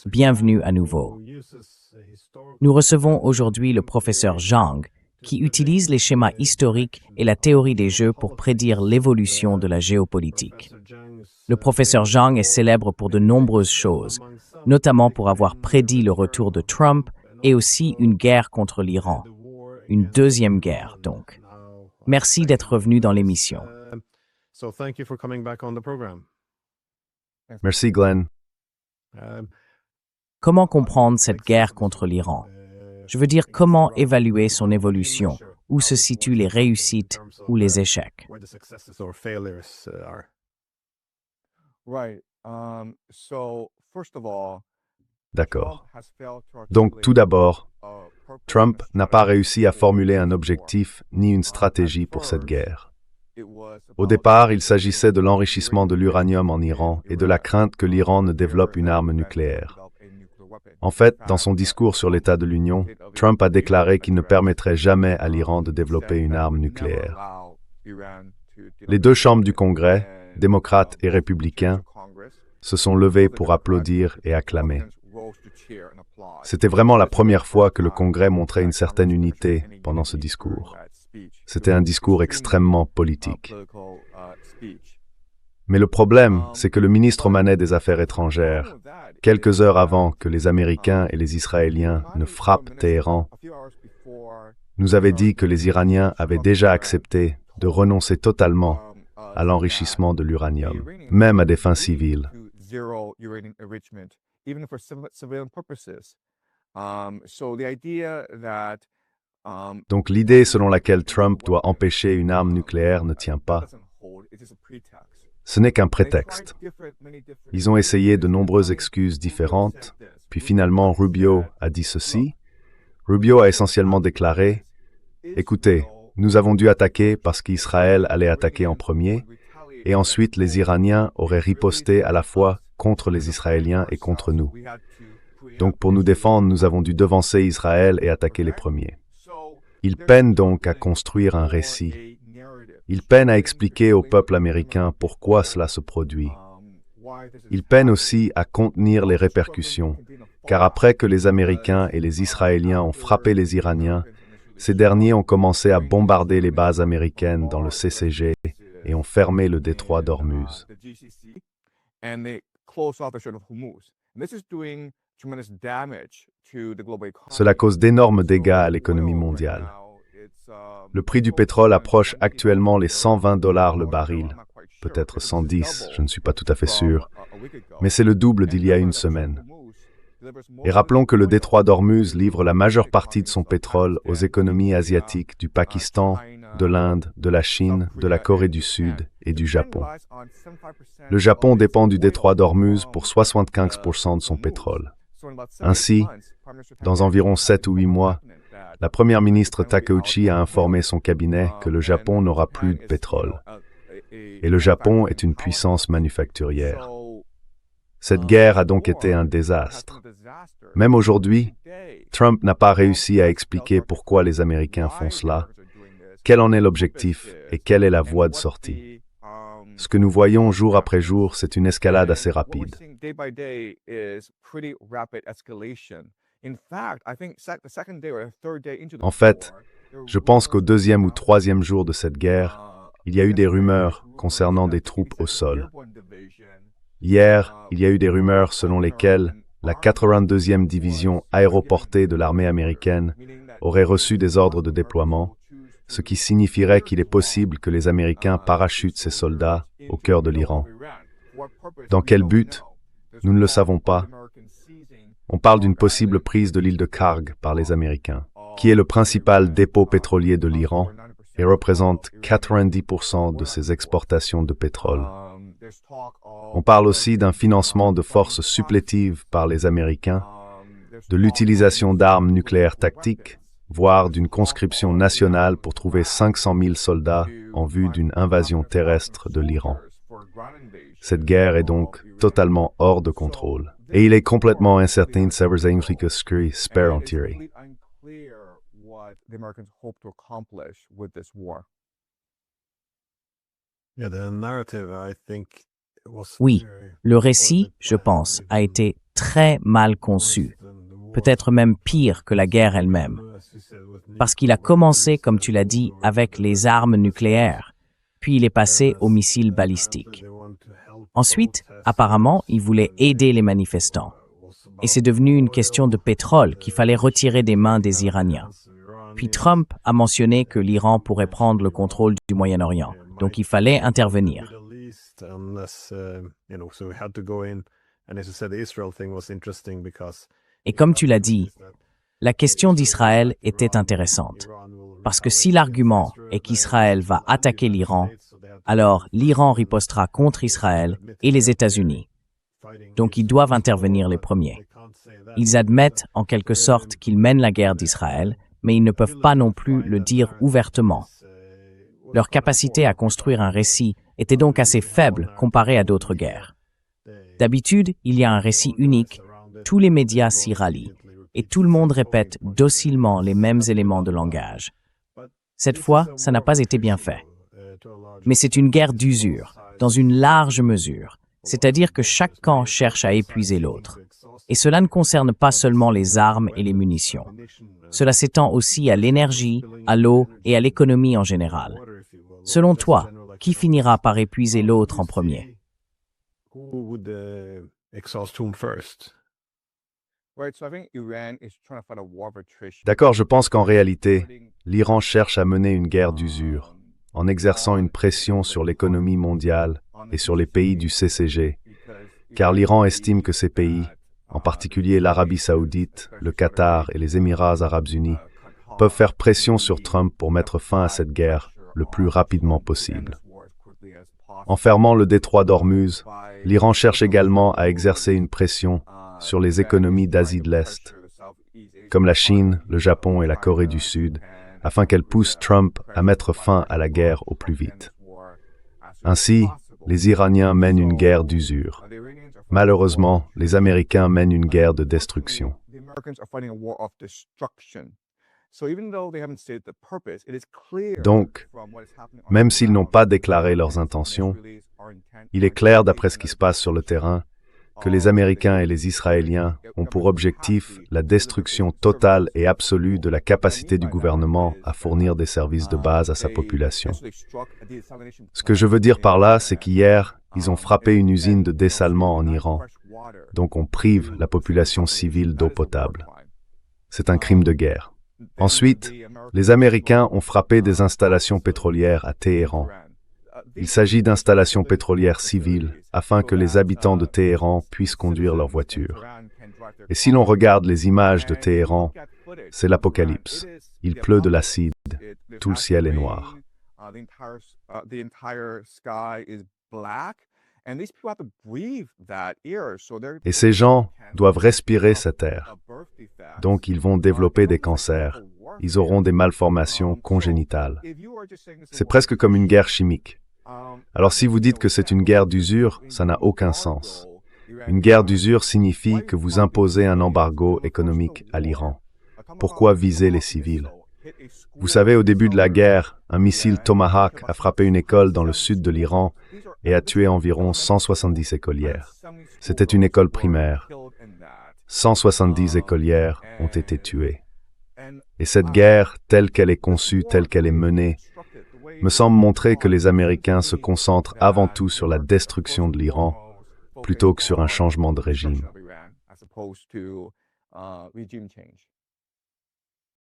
Bienvenue à nouveau. Nous recevons aujourd'hui le professeur Zhang, qui utilise les schémas historiques et la théorie des jeux pour prédire l'évolution de la géopolitique. Le professeur Zhang est célèbre pour de nombreuses choses, notamment pour avoir prédit le retour de Trump et aussi une guerre contre l'Iran. Une deuxième guerre, donc. Merci d'être revenu dans l'émission. Merci Glenn. Comment comprendre cette guerre contre l'Iran? Je veux dire, comment évaluer son évolution? Où se situent les réussites ou les échecs? D'accord. Donc tout d'abord, Trump n'a pas réussi à formuler un objectif ni une stratégie pour cette guerre. Au départ, il s'agissait de l'enrichissement de l'uranium en Iran et de la crainte que l'Iran ne développe une arme nucléaire. En fait, dans son discours sur l'état de l'Union, Trump a déclaré qu'il ne permettrait jamais à l'Iran de développer une arme nucléaire. Les deux chambres du Congrès, démocrates et républicains, se sont levées pour applaudir et acclamer. C'était vraiment la première fois que le Congrès montrait une certaine unité pendant ce discours. C'était un discours extrêmement politique. Mais le problème, c'est que le ministre omanais des Affaires étrangères, quelques heures avant que les Américains et les Israéliens ne frappent Téhéran, nous avait dit que les Iraniens avaient déjà accepté de renoncer totalement à l'enrichissement de l'uranium, même à des fins civiles. Donc l'idée selon laquelle Trump doit empêcher une arme nucléaire ne tient pas. Ce n'est qu'un prétexte. Ils ont essayé de nombreuses excuses différentes, puis finalement Rubio a dit ceci. Rubio a essentiellement déclaré « Écoutez, nous avons dû attaquer parce qu'Israël allait attaquer en premier, et ensuite les Iraniens auraient riposté à la fois contre les Israéliens et contre nous. Donc pour nous défendre, nous avons dû devancer Israël et attaquer les premiers. » Il peine donc à construire un récit. Il peine à expliquer au peuple américain pourquoi cela se produit. Il peine aussi à contenir les répercussions, car après que les Américains et les Israéliens ont frappé les Iraniens, ces derniers ont commencé à bombarder les bases américaines dans le CCG et ont fermé le détroit d'Ormuz. Cela cause d'énormes dégâts à l'économie mondiale. Le prix du pétrole approche actuellement les $120 le baril, peut-être 110, je ne suis pas tout à fait sûr, mais c'est le double d'il y a une semaine. Et rappelons que le détroit d'Ormuz livre la majeure partie de son pétrole aux économies asiatiques du Pakistan, de l'Inde, de la Chine, de la Corée du Sud et du Japon. Le Japon dépend du détroit d'Ormuz pour 75% de son pétrole. Ainsi, dans environ 7 ou 8 mois, la première ministre Takeuchi a informé son cabinet que le Japon n'aura plus de pétrole. Et le Japon est une puissance manufacturière. Cette guerre a donc été un désastre. Même aujourd'hui, Trump n'a pas réussi à expliquer pourquoi les Américains font cela, quel en est l'objectif et quelle est la voie de sortie. Ce que nous voyons jour après jour, c'est une escalade assez rapide. En fait, je pense qu'au deuxième ou troisième jour de cette guerre, il y a eu des rumeurs concernant des troupes au sol. Hier, il y a eu des rumeurs selon lesquelles la 82e division aéroportée de l'armée américaine aurait reçu des ordres de déploiement, ce qui signifierait qu'il est possible que les Américains parachutent ces soldats au cœur de l'Iran. Dans quel but? Nous ne le savons pas. On parle d'une possible prise de l'île de Karg par les Américains, qui est le principal dépôt pétrolier de l'Iran et représente 90% de ses exportations de pétrole. On parle aussi d'un financement de forces supplétives par les Américains, de l'utilisation d'armes nucléaires tactiques, voire d'une conscription nationale pour trouver 500 000 soldats en vue d'une invasion terrestre de l'Iran. Cette guerre est donc totalement hors de contrôle. Et il est complètement incertain ce que espère en tirer. Oui, Le récit, je pense, a été très mal conçu, peut-être même pire que la guerre elle-même, parce qu'il a commencé, comme tu l'as dit, avec les armes nucléaires, puis il est passé aux missiles balistiques. Ensuite, apparemment, il voulait aider les manifestants. Et c'est devenu une question de pétrole qu'il fallait retirer des mains des Iraniens. Puis Trump a mentionné que l'Iran pourrait prendre le contrôle du Moyen-Orient, donc il fallait intervenir. Et comme tu l'as dit, la question d'Israël était intéressante, parce que si l'argument est qu'Israël va attaquer l'Iran, alors l'Iran ripostera contre Israël et les États-Unis. Donc ils doivent intervenir les premiers. Ils admettent en quelque sorte qu'ils mènent la guerre d'Israël, mais ils ne peuvent pas non plus le dire ouvertement. Leur capacité à construire un récit était donc assez faible comparée à d'autres guerres. D'habitude, il y a un récit unique, tous les médias s'y rallient, et tout le monde répète docilement les mêmes éléments de langage. Cette fois, ça n'a pas été bien fait. Mais c'est une guerre d'usure, dans une large mesure, c'est-à-dire que chaque camp cherche à épuiser l'autre. Et cela ne concerne pas seulement les armes et les munitions. Cela s'étend aussi à l'énergie, à l'eau et à l'économie en général. Selon toi, qui finira par épuiser l'autre en premier? D'accord, je pense qu'en réalité, l'Iran cherche à mener une guerre d'usure, en exerçant une pression sur l'économie mondiale et sur les pays du CCG, car l'Iran estime que ces pays, en particulier l'Arabie saoudite, le Qatar et les Émirats arabes unis, peuvent faire pression sur Trump pour mettre fin à cette guerre le plus rapidement possible. En fermant le détroit d'Ormuz, l'Iran cherche également à exercer une pression sur les économies d'Asie de l'Est, comme la Chine, le Japon et la Corée du Sud, afin qu'elles poussent Trump à mettre fin à la guerre au plus vite. Ainsi, les Iraniens mènent une guerre d'usure. Malheureusement, les Américains mènent une guerre de destruction. Donc, même s'ils n'ont pas déclaré leurs intentions, il est clair, d'après ce qui se passe sur le terrain, que les Américains et les Israéliens ont pour objectif la destruction totale et absolue de la capacité du gouvernement à fournir des services de base à sa population. Ce que je veux dire par là, c'est qu'hier, ils ont frappé une usine de dessalement en Iran, donc on prive la population civile d'eau potable. C'est un crime de guerre. Ensuite, les Américains ont frappé des installations pétrolières à Téhéran. Il s'agit d'installations pétrolières civiles afin que les habitants de Téhéran puissent conduire leurs voitures. Et si l'on regarde les images de Téhéran, c'est l'apocalypse. Il pleut de l'acide, tout le ciel est noir. Et ces gens doivent respirer cet air. Donc ils vont développer des cancers. Ils auront des malformations congénitales. C'est presque comme une guerre chimique. Alors si vous dites que c'est une guerre d'usure, ça n'a aucun sens. Une guerre d'usure signifie que vous imposez un embargo économique à l'Iran. Pourquoi viser les civils? Vous savez, au début de la guerre, un missile Tomahawk a frappé une école dans le sud de l'Iran et a tué environ 170 écolières. C'était une école primaire. 170 écolières ont été tuées. Et cette guerre, telle qu'elle est conçue, telle qu'elle est menée, me semble montrer que les Américains se concentrent avant tout sur la destruction de l'Iran, plutôt que sur un changement de régime.